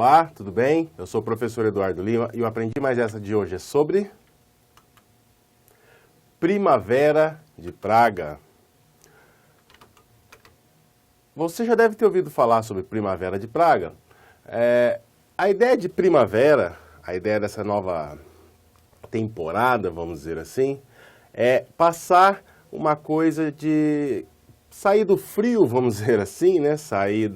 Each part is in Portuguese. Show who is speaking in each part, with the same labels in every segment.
Speaker 1: Olá, tudo bem? Eu sou o professor Eduardo Lima e o Aprendi Mais Essa de hoje é sobre Primavera de Praga. Você já deve ter ouvido falar sobre Primavera de Praga. A ideia de primavera, a ideia dessa nova temporada, vamos dizer assim, é passar uma coisa de sair do frio, vamos dizer assim, né? Sair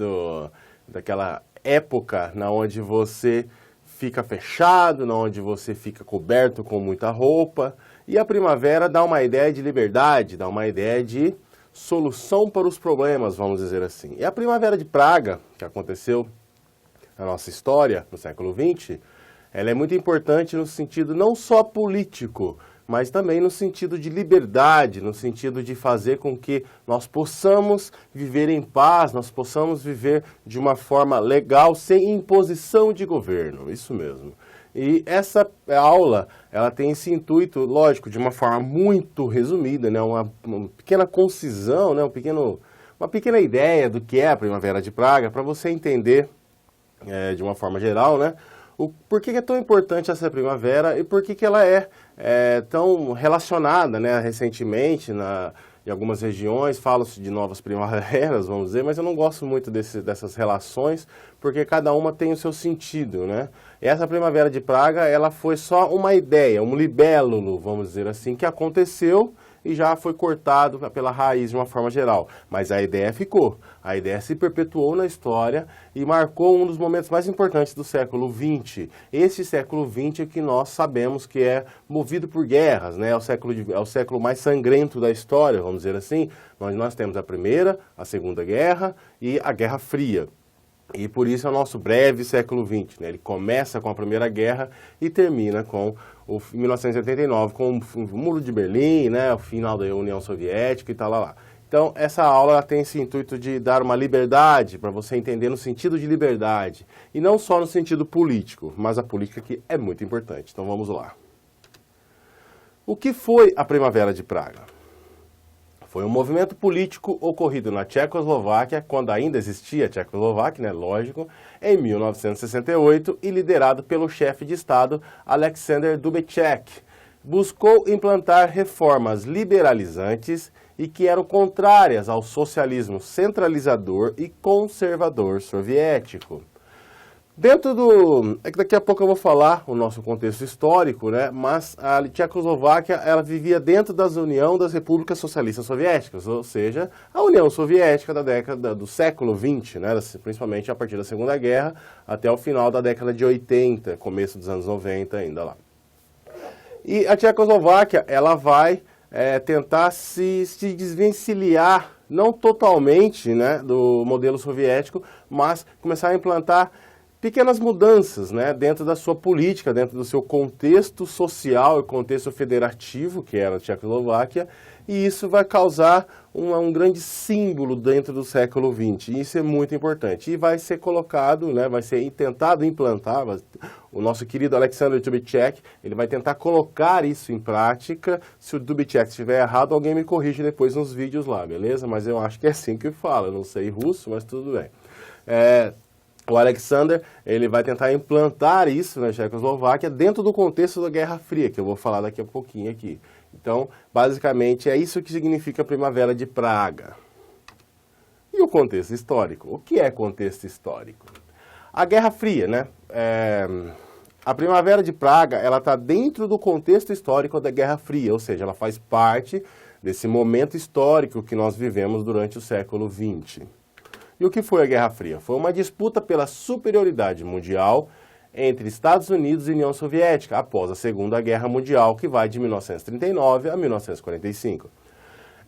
Speaker 1: daquela época na onde você fica fechado, na onde você fica coberto com muita roupa. E a primavera dá uma ideia de liberdade, dá uma ideia de solução para os problemas, vamos dizer assim. E a Primavera de Praga, que aconteceu na nossa história, no século XX, ela é muito importante no sentido não só político, mas também no sentido de liberdade, no sentido de fazer com que nós possamos viver em paz, nós possamos viver de uma forma legal, sem imposição de governo, isso mesmo. E essa aula, ela tem esse intuito, lógico, de uma forma muito resumida, né? Uma pequena concisão, né? Uma pequena ideia do que é a Primavera de Praga, para você entender de uma forma geral, né? Por que é tão importante essa primavera e por que ela é tão relacionada, né? Recentemente, em algumas regiões, fala-se de novas primaveras, vamos dizer, mas eu não gosto muito dessas relações, porque cada uma tem o seu sentido, né? E essa Primavera de Praga, ela foi só uma ideia, um libélulo, vamos dizer assim, que aconteceu e já foi cortado pela raiz de uma forma geral. Mas a ideia ficou, a ideia se perpetuou na história e marcou um dos momentos mais importantes do século XX. Esse século XX é que nós sabemos que é movido por guerras, né? É o século mais sangrento da história, vamos dizer assim. Nós temos a Primeira, a Segunda Guerra e a Guerra Fria. E por isso é o nosso breve século XX, né? Ele começa com a Primeira Guerra e termina com 1989, com o Muro de Berlim, né? O final da União Soviética e tal lá. Então, essa aula ela tem esse intuito de dar uma liberdade para você entender no sentido de liberdade. E não só no sentido político, mas a política que é muito importante. Então, vamos lá. O que foi a Primavera de Praga? Foi um movimento político ocorrido na Tchecoslováquia, quando ainda existia a Tchecoslováquia, né, lógico, em 1968 e liderado pelo chefe de Estado Alexander Dubček. Buscou implantar reformas liberalizantes e que eram contrárias ao socialismo centralizador e conservador soviético. É que daqui a pouco eu vou falar o nosso contexto histórico, né? Mas a Tchecoslováquia, ela vivia dentro da União das Repúblicas Socialistas Soviéticas, ou seja, a União Soviética do século XX, né? Principalmente a partir da Segunda Guerra até o final da década de 80, começo dos anos 90 ainda lá. E a Tchecoslováquia, ela vai tentar se desvencilhar, não totalmente, né, do modelo soviético, mas começar a implantar pequenas mudanças, né, dentro da sua política, dentro do seu contexto social e contexto federativo, que era a Tchecoslováquia, e isso vai causar um grande símbolo dentro do século XX, e isso é muito importante. E vai ser colocado, né, vai ser tentado implantar, o nosso querido Alexander Dubček, ele vai tentar colocar isso em prática. Se o Dubček estiver errado, alguém me corrige depois nos vídeos lá, beleza? Mas eu acho que é assim que fala, não sei russo, mas tudo bem. O Alexander, ele vai tentar implantar isso na Tchecoslováquia dentro do contexto da Guerra Fria, que eu vou falar daqui a pouquinho aqui. Então, basicamente, é isso que significa a Primavera de Praga. E o contexto histórico? O que é contexto histórico? A Guerra Fria, né? A Primavera de Praga, ela está dentro do contexto histórico da Guerra Fria, ou seja, ela faz parte desse momento histórico que nós vivemos durante o século XX. E o que foi a Guerra Fria? Foi uma disputa pela superioridade mundial entre Estados Unidos e União Soviética, após a Segunda Guerra Mundial, que vai de 1939 a 1945.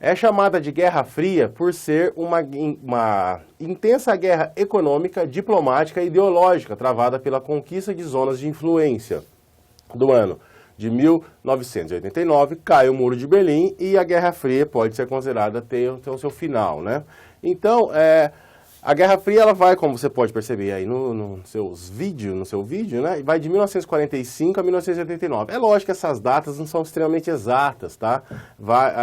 Speaker 1: É chamada de Guerra Fria por ser uma intensa guerra econômica, diplomática e ideológica, travada pela conquista de zonas de influência. Do ano de 1989, cai o Muro de Berlim e a Guerra Fria pode ser considerada ter o seu final, né? Então, a Guerra Fria, ela vai, como você pode perceber aí no seu vídeo, né? Vai de 1945 a 1989. É lógico que essas datas não são extremamente exatas, tá?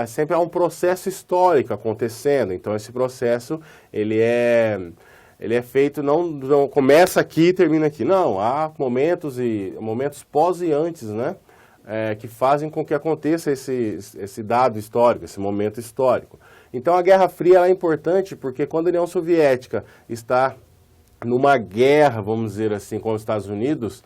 Speaker 1: Sempre há um processo histórico acontecendo, então esse processo, ele é ele é feito, não começa aqui e termina aqui. Não, há momentos pós e antes, né? Que fazem com que aconteça esse dado histórico, esse momento histórico. Então a Guerra Fria ela é importante porque quando a União Soviética está numa guerra, vamos dizer assim, com os Estados Unidos,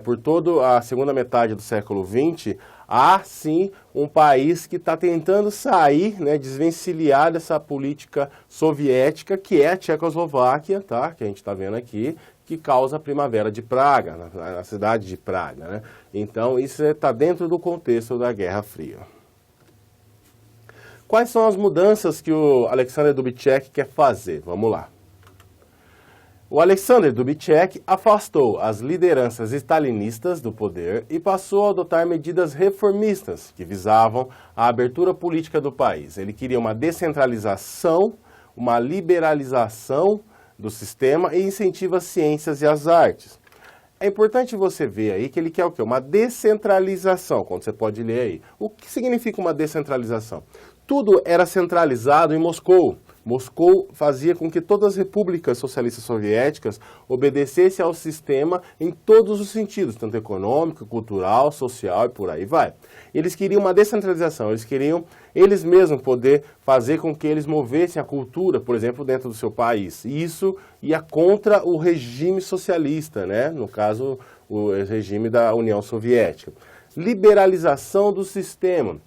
Speaker 1: por toda a segunda metade do século XX, há sim um país que está tentando sair, né, desvencilhar dessa política soviética, que é a Tchecoslováquia, tá? Que a gente está vendo aqui, que causa a Primavera de Praga, na cidade de Praga, né? Então isso está dentro do contexto da Guerra Fria. Quais são as mudanças que o Alexander Dubček quer fazer? Vamos lá. O Alexander Dubček afastou as lideranças stalinistas do poder e passou a adotar medidas reformistas que visavam a abertura política do país. Ele queria uma descentralização, uma liberalização do sistema e incentiva as ciências e as artes. É importante você ver aí que ele quer o quê? Uma descentralização, como você pode ler aí. O que significa uma descentralização? Tudo era centralizado em Moscou. Moscou fazia com que todas as repúblicas socialistas soviéticas obedecessem ao sistema em todos os sentidos, tanto econômico, cultural, social e por aí vai. Eles queriam uma descentralização, eles queriam eles mesmos poder fazer com que eles movessem a cultura, por exemplo, dentro do seu país. E isso ia contra o regime socialista, né? No caso, o regime da União Soviética. Liberalização do sistema.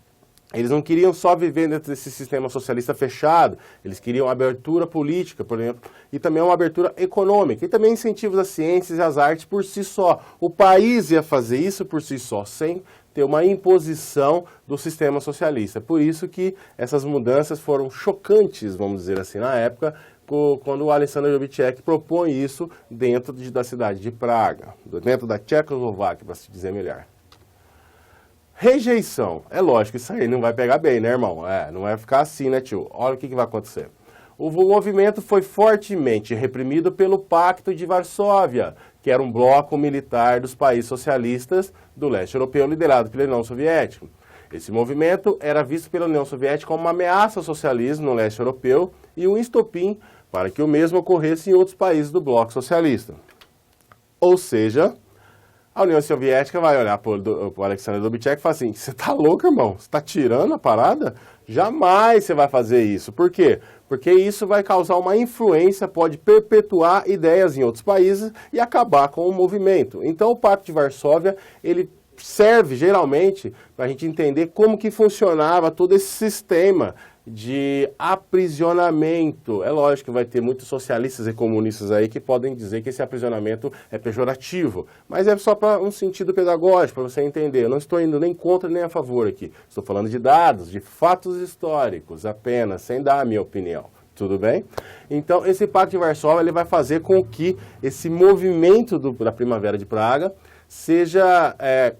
Speaker 1: Eles não queriam só viver dentro desse sistema socialista fechado, eles queriam abertura política, por exemplo, e também uma abertura econômica, e também incentivos às ciências e às artes por si só. O país ia fazer isso por si só, sem ter uma imposição do sistema socialista. Por isso que essas mudanças foram chocantes, vamos dizer assim, na época, quando o Alexander Dubček propõe isso dentro da cidade de Praga, dentro da Tchecoslováquia, para se dizer melhor. Rejeição. É lógico, isso aí não vai pegar bem, né, irmão? Não vai ficar assim, né, tio? Olha o que vai acontecer. O movimento foi fortemente reprimido pelo Pacto de Varsóvia, que era um bloco militar dos países socialistas do leste europeu, liderado pela União Soviética. Esse movimento era visto pela União Soviética como uma ameaça ao socialismo no leste europeu e um estopim para que o mesmo ocorresse em outros países do bloco socialista. Ou seja, a União Soviética vai olhar para o Alexander Dubček e falar assim, você tá louco, irmão? Você tá tirando a parada? Jamais você vai fazer isso. Por quê? Porque isso vai causar uma influência, pode perpetuar ideias em outros países e acabar com o movimento. Então o Pacto de Varsóvia, ele serve geralmente para a gente entender como que funcionava todo esse sistema de aprisionamento. É lógico que vai ter muitos socialistas e comunistas aí que podem dizer que esse aprisionamento é pejorativo, mas é só para um sentido pedagógico, para você entender. Eu não estou indo nem contra nem a favor aqui. Estou falando de dados, de fatos históricos apenas, sem dar a minha opinião. Tudo bem? Então, esse Pacto de Varsóvia ele vai fazer com que esse movimento da Primavera de Praga seja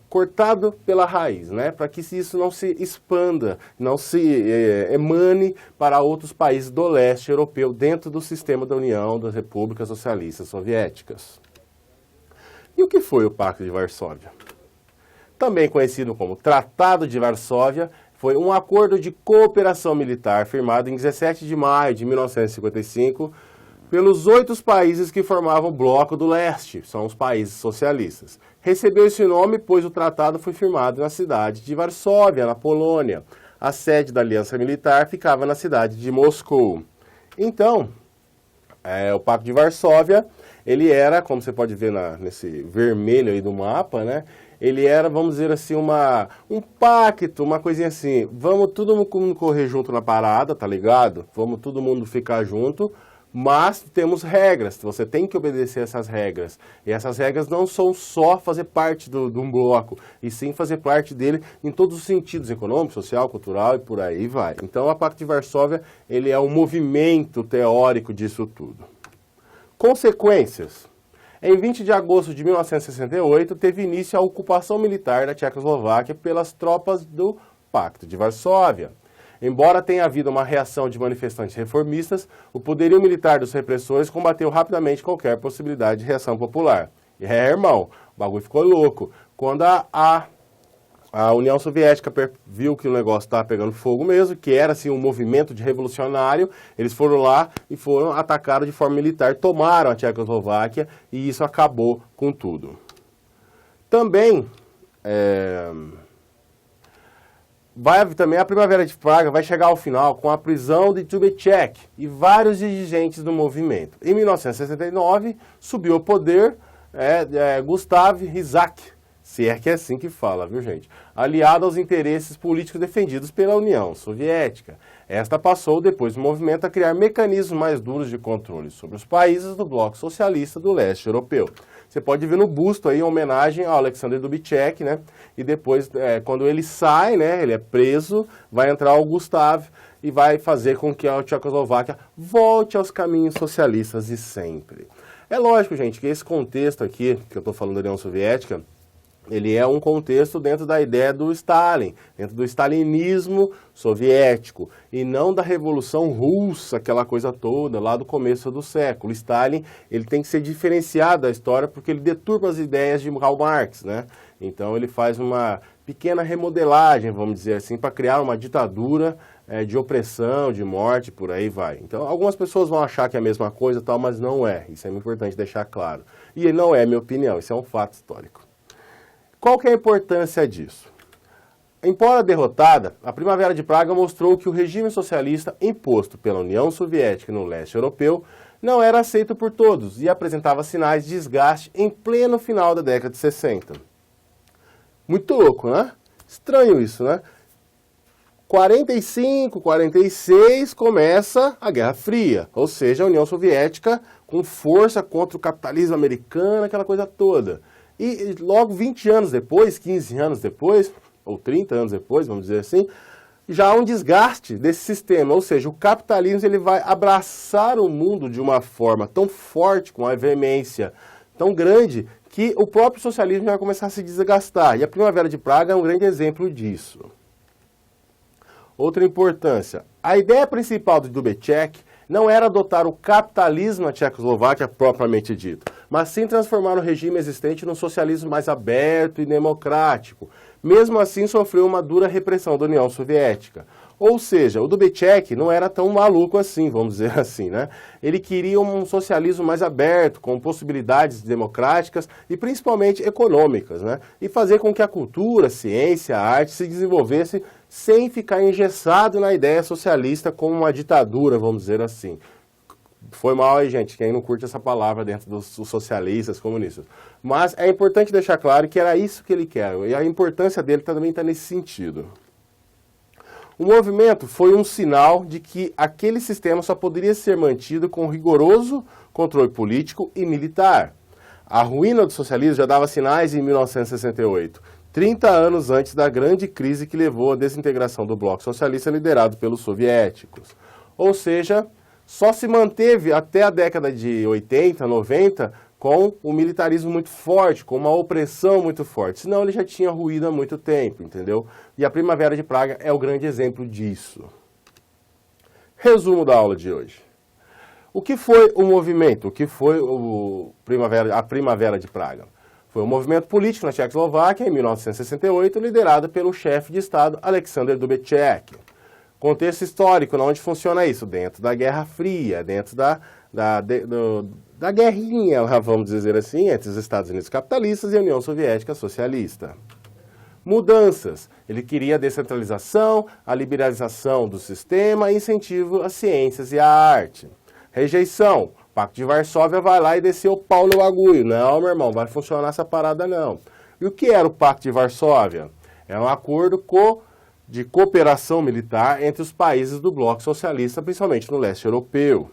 Speaker 1: cortado pela raiz, né? Para que isso não se expanda, não se emane para outros países do leste europeu dentro do sistema da União das Repúblicas Socialistas Soviéticas. E o que foi o Pacto de Varsóvia? Também conhecido como Tratado de Varsóvia, foi um acordo de cooperação militar firmado em 17 de maio de 1955 pelos 8 países que formavam o Bloco do Leste, são os países socialistas. Recebeu esse nome pois o tratado foi firmado na cidade de Varsóvia, na Polônia. A sede da Aliança Militar ficava na cidade de Moscou. Então, o Pacto de Varsóvia, ele era, como você pode ver nesse vermelho aí do mapa, né? Ele era, vamos dizer assim, um pacto, uma coisinha assim, vamos todo mundo correr junto na parada, tá ligado? Vamos todo mundo ficar junto, mas temos regras, você tem que obedecer essas regras. E essas regras não são só fazer parte de um bloco, e sim fazer parte dele em todos os sentidos, econômico, social, cultural e por aí vai. Então, o Pacto de Varsóvia, ele é um movimento teórico disso tudo. Consequências. Em 20 de agosto de 1968, teve início a ocupação militar da Tchecoslováquia pelas tropas do Pacto de Varsóvia. Embora tenha havido uma reação de manifestantes reformistas, o poderio militar dos repressores combateu rapidamente qualquer possibilidade de reação popular. E irmão, o bagulho ficou louco. Quando a A União Soviética viu que o negócio estava pegando fogo mesmo, que era assim um movimento de revolucionário. Eles foram lá e foram atacados de forma militar, tomaram a Tchecoslováquia e isso acabou com tudo. Também, a Primavera de Praga vai chegar ao final com a prisão de Dubček e vários dirigentes do movimento. Em 1969, subiu ao poder Gustav Isaac, se é que é assim que fala, viu gente? Aliado aos interesses políticos defendidos pela União Soviética. Esta passou, depois do movimento, a criar mecanismos mais duros de controle sobre os países do bloco socialista do leste europeu. Você pode ver no busto aí, em homenagem ao Alexander Dubček, né? E depois, quando ele sai, né, ele é preso, vai entrar o Gustav e vai fazer com que a Tchecoslováquia volte aos caminhos socialistas de sempre. É lógico, gente, que esse contexto aqui, que eu estou falando da União Soviética, ele é um contexto dentro da ideia do Stalin, dentro do stalinismo soviético, e não da Revolução Russa, aquela coisa toda, lá do começo do século. Stalin, ele tem que ser diferenciado da história porque ele deturpa as ideias de Karl Marx, né? Então ele faz uma pequena remodelagem, vamos dizer assim, para criar uma ditadura de opressão, de morte, por aí vai. Então algumas pessoas vão achar que é a mesma coisa, tal, mas não é. Isso é muito importante deixar claro. E não é minha opinião, isso é um fato histórico. Qual que é a importância disso? Embora derrotada, a Primavera de Praga mostrou que o regime socialista imposto pela União Soviética no leste europeu não era aceito por todos e apresentava sinais de desgaste em pleno final da década de 60. Muito louco, né? Estranho isso, né? 45, 46 começa a Guerra Fria, ou seja, a União Soviética com força contra o capitalismo americano, aquela coisa toda. E logo 20 anos depois, 15 anos depois, ou 30 anos depois, vamos dizer assim, já há um desgaste desse sistema, ou seja, o capitalismo ele vai abraçar o mundo de uma forma tão forte, com uma veemência tão grande, que o próprio socialismo vai começar a se desgastar. E a Primavera de Praga é um grande exemplo disso. Outra importância, a ideia principal do Dubček não era adotar o capitalismo na Tchecoslováquia propriamente dito, mas sim transformar o regime existente num socialismo mais aberto e democrático. Mesmo assim, sofreu uma dura repressão da União Soviética. Ou seja, o Dubček não era tão maluco assim, vamos dizer assim, né? Ele queria um socialismo mais aberto, com possibilidades democráticas e principalmente econômicas, né? E fazer com que a cultura, a ciência, a arte se desenvolvesse sem ficar engessado na ideia socialista como uma ditadura, vamos dizer assim. Foi mal aí, gente, quem não curte essa palavra dentro dos socialistas, comunistas. Mas é importante deixar claro que era isso que ele quer, e a importância dele também está nesse sentido. O movimento foi um sinal de que aquele sistema só poderia ser mantido com rigoroso controle político e militar. A ruína do socialismo já dava sinais em 1968, 30 anos antes da grande crise que levou à desintegração do bloco socialista liderado pelos soviéticos. Ou seja, só se manteve até a década de 80, 90, com o militarismo muito forte, com uma opressão muito forte. Senão ele já tinha ruído há muito tempo, entendeu? E a Primavera de Praga é o grande exemplo disso. Resumo da aula de hoje. O que foi o movimento? O que foi a Primavera de Praga? Foi um movimento político na Tchecoslováquia, em 1968, liderado pelo chefe de Estado Alexander Dubček. Contexto histórico, onde funciona isso? Dentro da Guerra Fria, dentro da guerrinha, vamos dizer assim, entre os Estados Unidos capitalistas e a União Soviética socialista. Mudanças. Ele queria a descentralização, a liberalização do sistema e incentivo às ciências e à arte. Rejeição. O Pacto de Varsóvia vai lá e desceu o pau no bagulho. Não, meu irmão, vai funcionar essa parada não. E o que era o Pacto de Varsóvia? É um acordo de cooperação militar entre os países do bloco socialista, principalmente no leste europeu.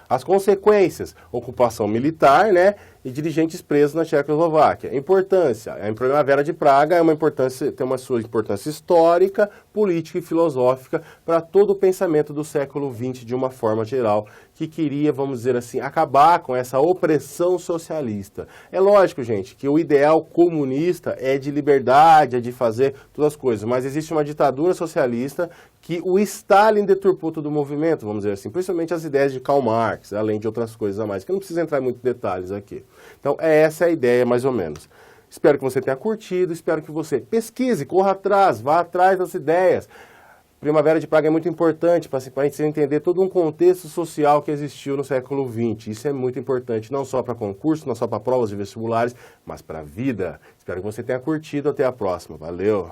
Speaker 1: As consequências, ocupação militar, né, e dirigentes presos na Tchecoslováquia. Importância, a Primavera de Praga tem uma sua importância histórica, política e filosófica para todo o pensamento do século XX de uma forma geral, que queria, vamos dizer assim, acabar com essa opressão socialista. É lógico, gente, que o ideal comunista é de liberdade, é de fazer todas as coisas, mas existe uma ditadura socialista que o Stalin deturpou todo o movimento, vamos dizer assim, principalmente as ideias de Karl Marx, além de outras coisas a mais, que eu não preciso entrar em muitos detalhes aqui. Então, essa é a ideia, mais ou menos. Espero que você tenha curtido, espero que você pesquise, corra atrás, vá atrás das ideias. Primavera de Praga é muito importante para a gente entender todo um contexto social que existiu no século XX. Isso é muito importante, não só para concurso, não só para provas de vestibulares, mas para a vida. Espero que você tenha curtido. Até a próxima. Valeu!